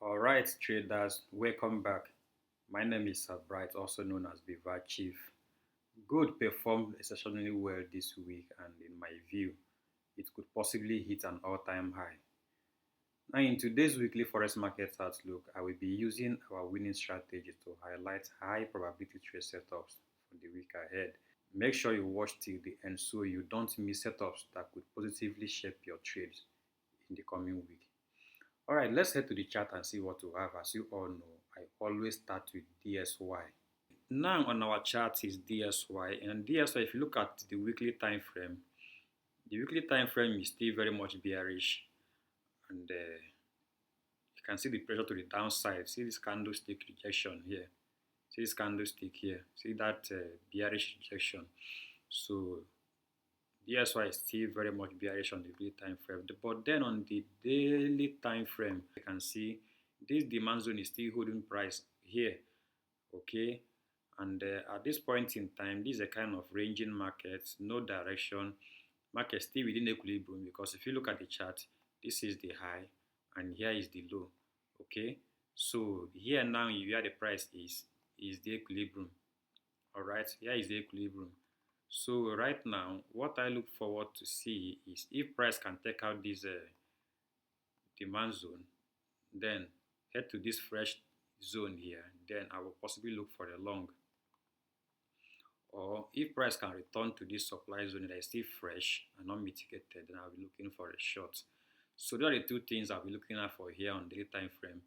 Alright traders, welcome back. My name is Bright, also known as Viva Chief. Gold performed exceptionally well this week, and in my view, it could possibly hit an all-time high. Now in today's weekly forex market outlook, I will be using our winning strategy to highlight high probability trade setups for the week ahead. Make sure you watch till the end so you don't miss setups that could positively shape your trades in the coming week. Alright, let's head to the chart and see what we have. As you all know, I always start with DXY. Now on our chart is DXY, and DXY, if you look at the weekly time frame, the weekly time frame is still very much bearish, and you can see the pressure to the downside. See this candlestick rejection here. See this candlestick here. See that bearish rejection. So DXY is still very much bearish on the weekly time frame, but then on the daily time frame, you can see this demand zone is still holding price here, okay. And at this point in time, this is a kind of ranging market, no direction. Market still within equilibrium, because if you look at the chart, this is the high and here is the low, okay. So here now where the price is the equilibrium. All right, here is the equilibrium. So right now, what I look forward to see is if price can take out this demand zone, then head to this fresh zone here, then I will possibly look for a long. Or if price can return to this supply zone that is still fresh and not mitigated, then I'll be looking for a short. So those are the two things I'll be looking at for here on daily time frame,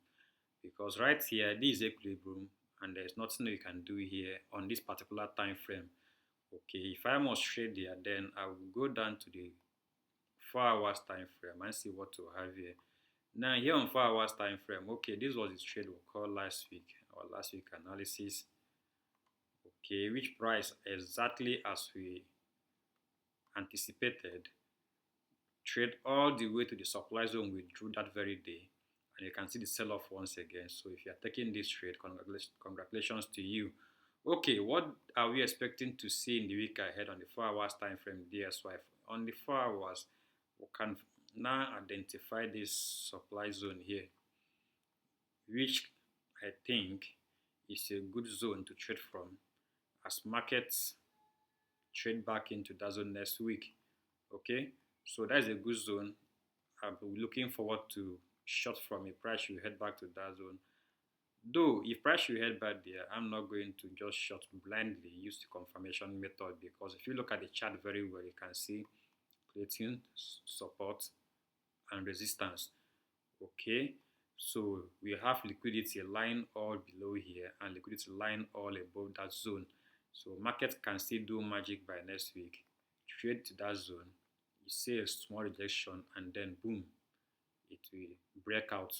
because right here this is equilibrium and there's nothing you can do here on this particular time frame. Okay, if I must trade here, then I will go down to the 4 hours time frame and see what to have here. Now here on 4 hours time frame, okay, this was the trade we called last week, or last week analysis. Okay, which price exactly as we anticipated, trade all the way to the supply zone we drew that very day, and you can see the sell-off once again. So if you are taking this trade, congratulations to you. Okay, what are we expecting to see in the week ahead on the 4 hours time frame DXY? On the 4 hours, we can now identify this supply zone here, which I think is a good zone to trade from as markets trade back into that zone next week. Okay, so that's a good zone. I'm looking forward to short from a price you head back to that zone. Though if price should head back there, I'm not going to just short blindly, use the confirmation method, because if you look at the chart very well, you can see creating support and resistance. Okay, so we have liquidity line all below here and liquidity line all above that zone. So market can still do magic by next week, trade to that zone, you see a small rejection, and then boom, it will break out.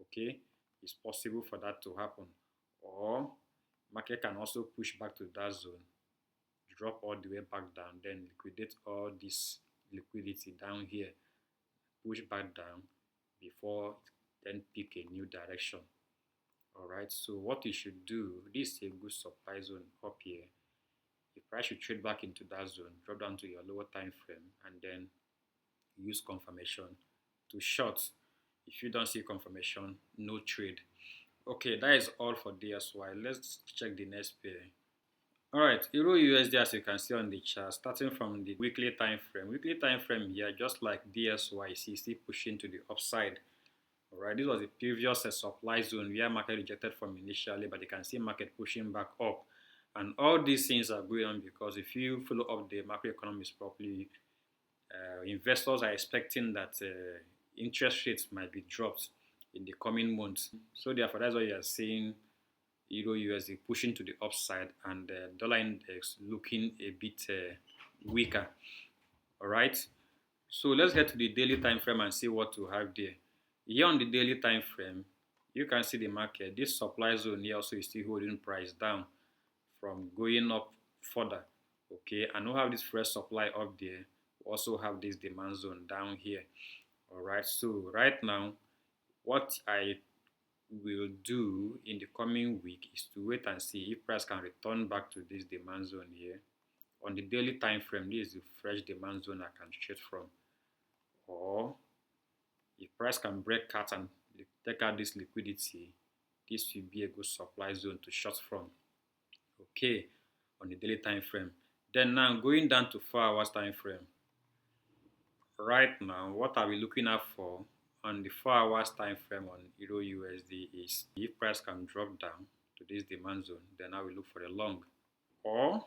Okay, it's possible for that to happen. Or market can also push back to that zone, drop all the way back down, then liquidate all this liquidity down here, push back down before then pick a new direction. Alright, so what you should do, this is a good supply zone up here. If price should trade back into that zone, drop down to your lower time frame and then use confirmation to short. If you don't see confirmation, no trade. Okay, that is all for DXY. Let's check the next pair. Alright, EURUSD, as you can see on the chart, starting from the weekly time frame. Weekly time frame here, just like DXY, still pushing to the upside. Alright, this was the previous supply zone where market rejected from initially, but you can see market pushing back up. And all these things are going on because if you follow up the macroeconomics properly, investors are expecting that interest rates might be dropped in the coming months. So therefore, that's why you are seeing EURUSD pushing to the upside and the dollar index looking a bit weaker. All right. So let's get to the daily time frame and see what we have there. Here on the daily time frame, you can see the market. This supply zone here also is still holding price down from going up further. Okay, and we have this fresh supply up there. We also have this demand zone down here. All right. So right now, what I will do in the coming week is to wait and see if price can return back to this demand zone here. On the daily time frame, this is the fresh demand zone I can trade from. Or if price can break out and take out this liquidity, this will be a good supply zone to short from. Okay, on the daily time frame. Then now going down to 4 hours time frame. Right now, what are we looking at for on the 4 hours time frame on Euro USD is if price can drop down to this demand zone, then I will look for a long. Or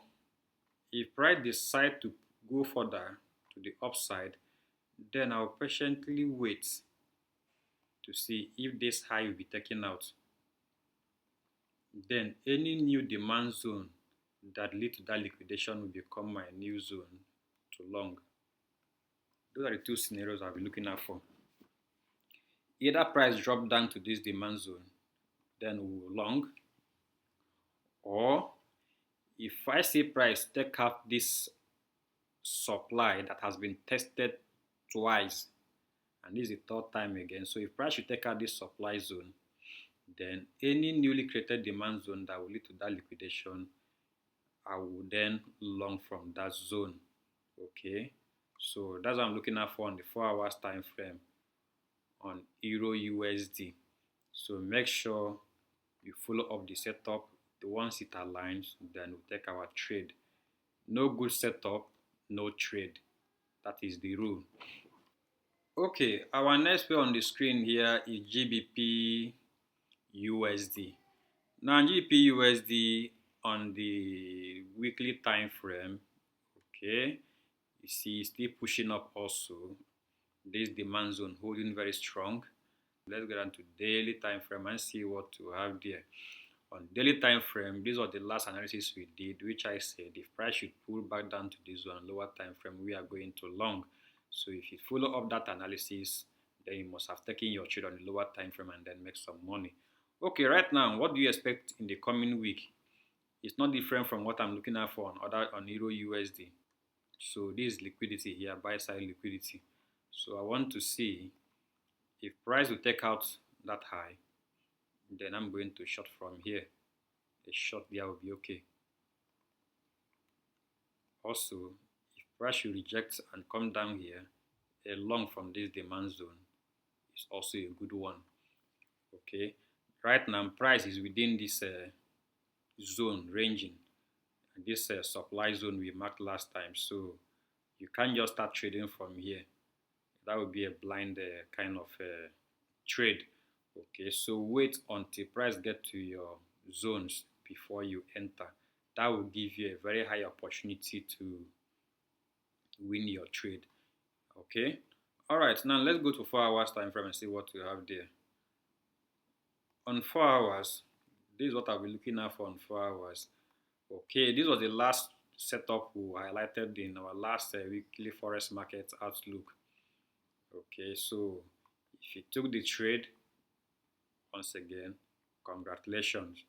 if price decide to go further to the upside, then I'll patiently wait to see if this high will be taken out. Then any new demand zone that lead to that liquidation will become my new zone to long. Those are the two scenarios I'll be looking at for. Either price drop down to this demand zone, then we will long, or if I see price take out this supply that has been tested twice, and this is the third time again, so if price should take out this supply zone, then any newly created demand zone that will lead to that liquidation, I will then long from that zone. Okay, so that's what I'm looking at for on the 4 hours time frame on Euro USD. So make sure you follow up the setup. Once it aligns, then we take our trade. No good setup, no trade. That is the rule. Okay, our next pair on the screen here is GBPUSD. Now GBPUSD on the weekly time frame, okay, you see it's still pushing up also. This demand zone holding very strong. Let's get on to daily time frame and see what we have there. On daily time frame, this was the last analysis we did, which I said if price should pull back down to this one lower time frame, we are going to long. So if you follow up that analysis, then you must have taken your trade on the lower time frame and then make some money. Okay, right now, what do you expect in the coming week? It's not different from what I'm looking at for on Euro USD. So this is liquidity here, buy side liquidity. So I want to see if price will take out that high, then I'm going to short from here. A short there will be okay. Also, if price should reject and come down here, a long from this demand zone is also a good one. Okay, right now price is within this zone ranging, this supply zone we marked last time, so you can't just start trading from here. That would be a blind kind of trade. Okay, so wait until price get to your zones before you enter. That will give you a very high opportunity to win your trade. Okay, all right, now let's go to 4 hours time frame and see what we have there. On 4 hours, this is what I'll be looking at for on 4 hours. Okay, this was the last setup we highlighted in our last weekly forex market outlook. Okay, so if you took the trade, once again, congratulations.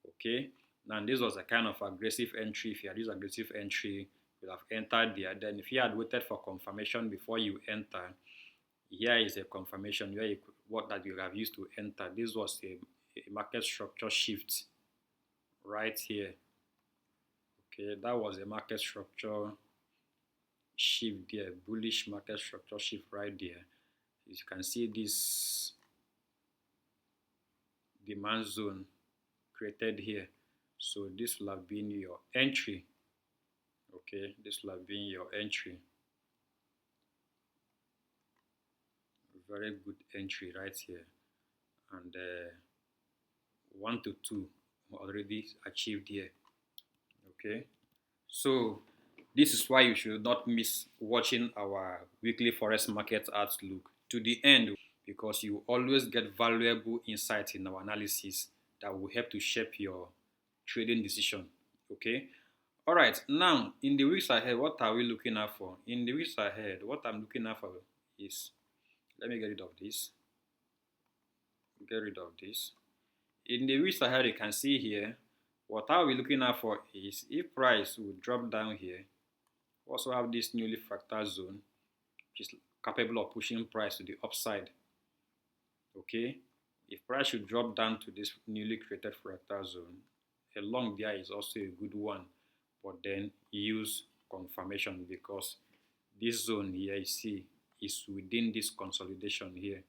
Okay, now this was a kind of aggressive entry. If you had this aggressive entry, you have entered there. Then if you had waited for confirmation before you enter, here is a confirmation where what that you have used to enter. This was a market structure shift right here. Okay, that was a market structure shift there, bullish market structure shift right there. As you can see, this demand zone created here, so this will have been your entry. Okay, this will have been your entry. Very good entry right here, and 1 to 2 already achieved here. Okay, so this is why you should not miss watching our weekly forex market outlook to the end, because you always get valuable insights in our analysis that will help to shape your trading decision. Okay, all right, now in the weeks ahead, what are we looking at for? In the weeks ahead, what I'm looking at for is, let me get rid of this. In the weeks ahead, you can see here, what I'll be looking at for is if price will drop down here, also have this newly fractal zone, which is capable of pushing price to the upside. Okay, if price should drop down to this newly created fractal zone, a long there is also a good one, but then use confirmation, because this zone here you see is within this consolidation here.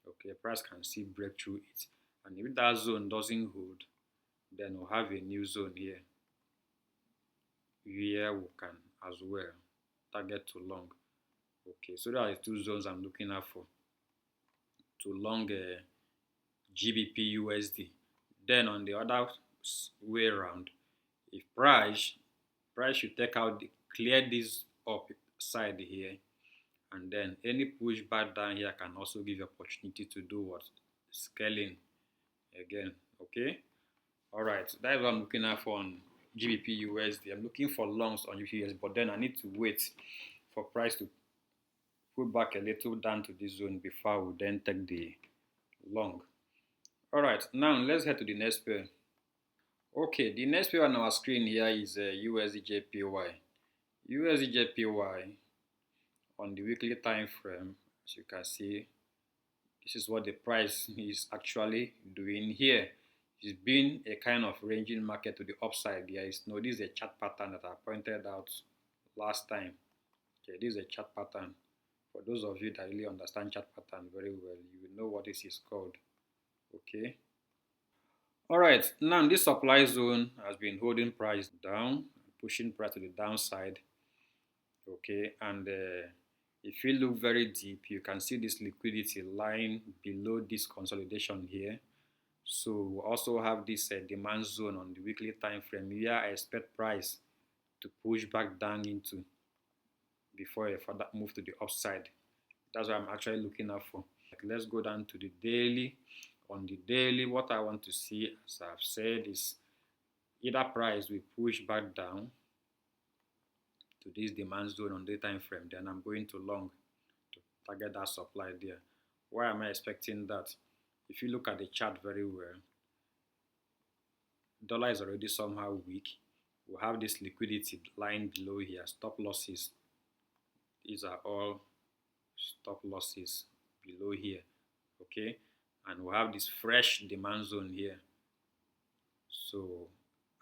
Okay, price can still break through it. And if that zone doesn't hold, then we'll have a new zone here where we can as well target to long. Okay, so there are the two zones I'm looking at for to long GBPUSD. Then on the other way around, if price should take out clear this up side here, and then any push back down here can also give you opportunity to do what? Scaling again. Okay, all right, so that is what I'm looking at for on GBPUSD. I'm looking for longs on GBPUSD, but then I need to wait for price to pull back a little down to this zone before we then take the long. All right, now let's head to the next pair. Okay, the next pair on our screen here is USDJPY. USDJPY on the weekly time frame, as you can see, this is what the price is actually doing here. It's been a kind of ranging market to the upside. There is no, this is a chart pattern that I pointed out last time. Okay, this is a chart pattern. For those of you that really understand chart pattern very well, you will know what this is called. Okay. All right, now this supply zone has been holding price down, pushing price to the downside. Okay, and if you look very deep, you can see this liquidity lying below this consolidation here. So we also have this demand zone on the weekly time frame where I expect price to push back down into before a further move to the upside. That's what I'm actually looking out for. Let's go down to the daily. On the daily, what I want to see, as I've said, is either price will push back down to this demand zone on the time frame, then I'm going to long to target that supply there. Why am I expecting that? If you look at the chart very well, dollar is already somehow weak. We have this liquidity lying below here, stop losses. These are all stop losses below here. Okay, and we have this fresh demand zone here. So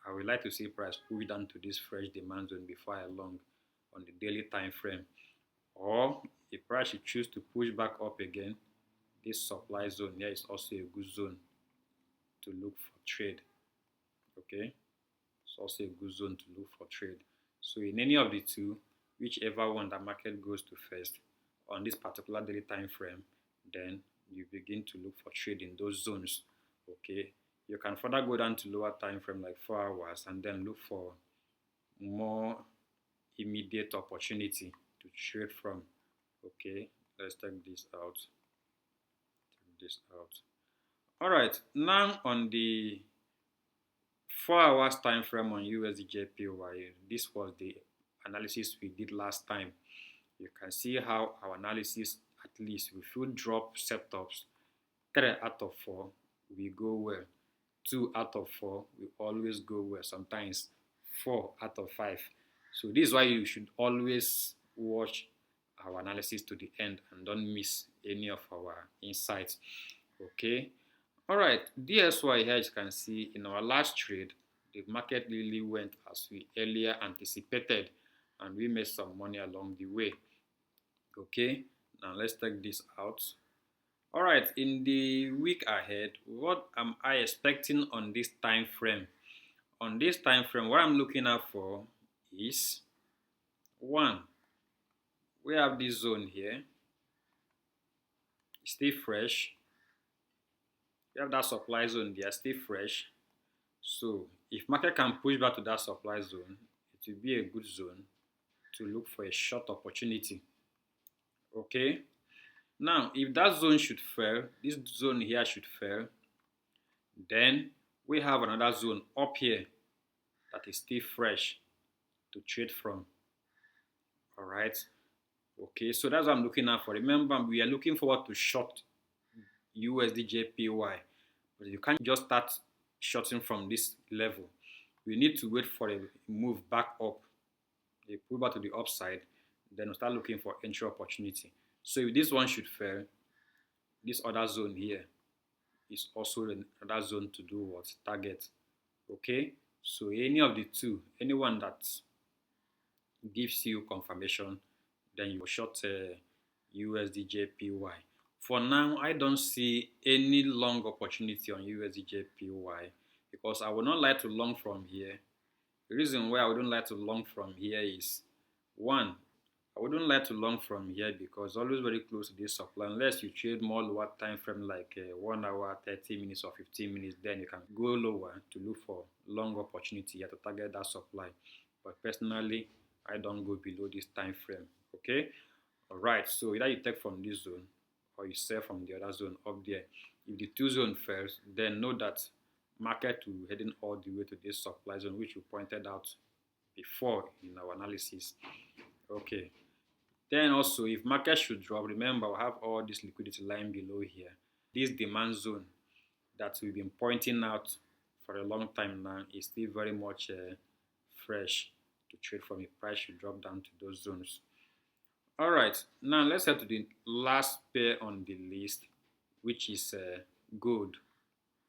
I would like to see price push down to this fresh demand zone before I long on the daily time frame. Or if price should choose to push back up again, this supply zone here is also a good zone to look for trade. Okay, it's also a good zone to look for trade. So in any of the two, whichever one the market goes to first on this particular daily time frame, then you begin to look for trade in those zones. Okay, you can further go down to lower time frame like 4 hours and then look for more immediate opportunity to trade from. Okay, let's take this out. Take this out. All right, now on the 4 hours time frame on USDJPY, this was the analysis we did last time. You can see how our analysis, at least if you drop setups 3 out of 4 we go well, 2 out of 4 we always go well, sometimes 4 out of 5. So this is why you should always watch our analysis to the end and don't miss any of our insights. Okay, all right, DXY here, as you can see in our last trade, the market really went as we earlier anticipated and we made some money along the way. Okay, now let's take this out. All right, in the week ahead, what am I expecting on this time frame? On this time frame, what I'm looking out for is 1, we have this zone here, still fresh. We have that supply zone there, still fresh. So if market can push back to that supply zone, it will be a good zone to look for a short opportunity. Okay, now if that zone should fail, this zone here should fail, then we have another zone up here that is still fresh to trade from. All right, okay, so that's what I'm looking at for. Remember, we are looking forward to short USDJPY, but you can't just start shorting from this level. We need to wait for a move back up, a pull back to the upside, then we'll start looking for entry opportunity. So if this one should fail, this other zone here is also another zone to do what? Target. Okay, so any of the two, anyone that gives you confirmation, then you short USDJPY. For now, I don't see any long opportunity on USDJPY because I would not like to long from here. The reason why I wouldn't like to long from here is, one, I wouldn't like to long from here because it's always very close to this supply. Unless you trade more lower time frame like 1 hour, 30 minutes or 15 minutes, then you can go lower to look for long opportunity to target that supply. But personally, I don't go below this time frame. Okay, all right. So either you take from this zone or you sell from the other zone up there. If the two zone fails, then know that market will heading all the way to this supply zone, which we pointed out before in our analysis. Okay. Then also, if market should drop, remember we have all this liquidity line below here. This demand zone that we've been pointing out for a long time now is still very much fresh to trade from. If price should drop down to those zones. All right, now let's head to the last pair on the list, which is gold.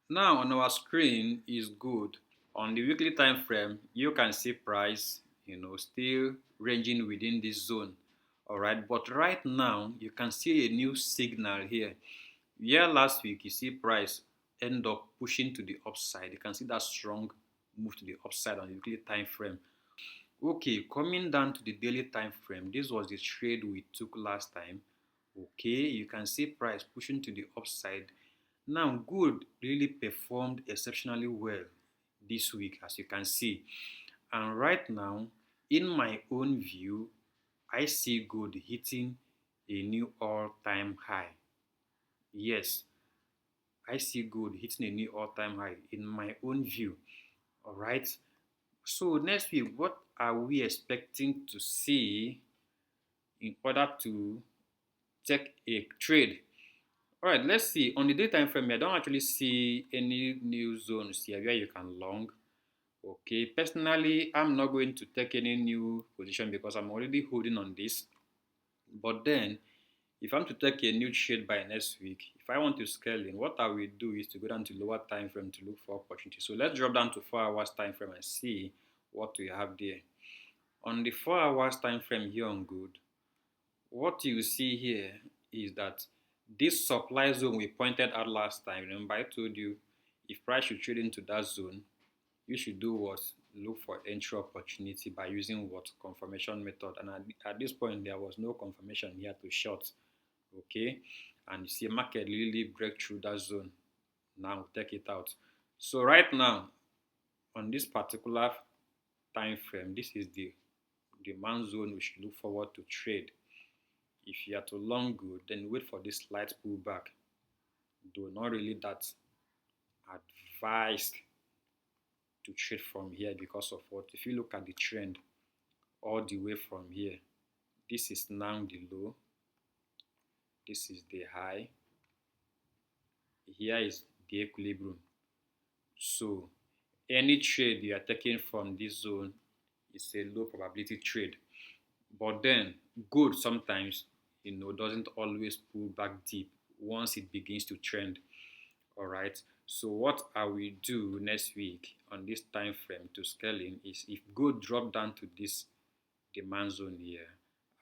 Now on our screen is gold. On the weekly time frame, you can see price, still ranging within this zone. All right, but right now you can see a new signal here. Where last week you see price end up pushing to the upside. You can see that strong move to the upside on the weekly time frame. Okay, coming down to the daily time frame, this was the trade we took last time. Okay, you can see price pushing to the upside. Now, gold really performed exceptionally well this week, as you can see. And right now, in my own view, I see gold hitting a new all-time high. Yes, I see gold hitting a new all-time high in my own view. All right. So next week, what are we expecting to see in order to take a trade? All right, let's see. On the day time frame, I don't actually see any new zones here where you can long. Okay, personally, I'm not going to take any new position because I'm already holding on this. But then, if I'm to take a new trade by next week, if I want to scale in, what I will do is to go down to lower time frame to look for opportunity. So let's drop down to 4 hours time frame and see what we have there. On the 4 hours time frame here on gold, what you see here is that this supply zone we pointed out last time, remember I told you if price should trade into that zone, you should do what? Look for entry opportunity by using what? Confirmation method. And at this point, there was no confirmation here to short. Okay, and you see market really break through that zone. Now take it out. So right now, on this particular time frame, this is the demand zone we should look forward to trade. If you are to long gold, then wait for this slight pullback. Though not really that advised to trade from here because of what? If you look at the trend all the way from here, this is now the low, this is the high, here is the equilibrium. So any trade you are taking from this zone is a low probability trade. But then gold sometimes doesn't always pull back deep once it begins to trend. All right, so what I will do next week on this time frame to scale in is, if gold drop down to this demand zone here,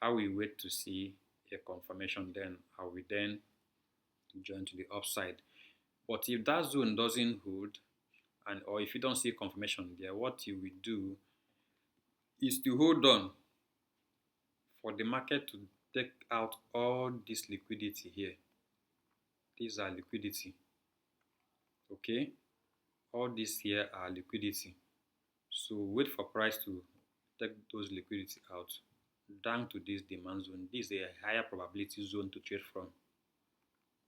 I will wait to see a confirmation, then I will then join to the upside. But if that zone doesn't hold, or if you don't see confirmation there, what you will do is to hold on for the market to take out all this liquidity here. These are liquidity. Okay, all these here are liquidity. So wait for price to take those liquidity out down to this demand zone. This is a higher probability zone to trade from.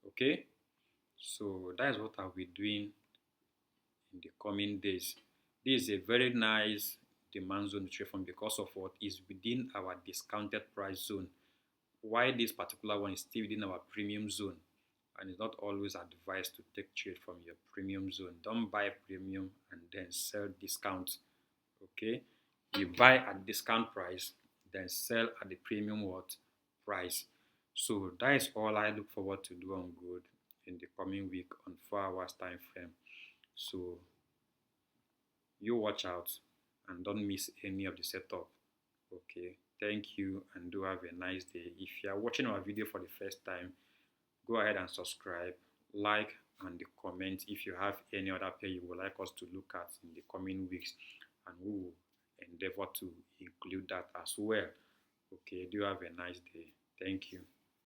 Okay, so that is what I'll be doing in the coming days. This is a very nice demand zone to trade from because of what is within our discounted price zone. Why this particular one is still within our premium zone, and it's not always advised to take trade from your premium zone. Don't buy premium and then sell discount. Okay, you buy at discount price, then sell at the premium what price. So that is all I look forward to do on gold in the coming week on 4 hours time frame. So you watch out and don't miss any of the setup. Okay, thank you and do have a nice day. If you are watching our video for the first time, go ahead and subscribe, like, and comment if you have any other pair you would like us to look at in the coming weeks, and we will endeavor to include that as well. Okay, do have a nice day. Thank you.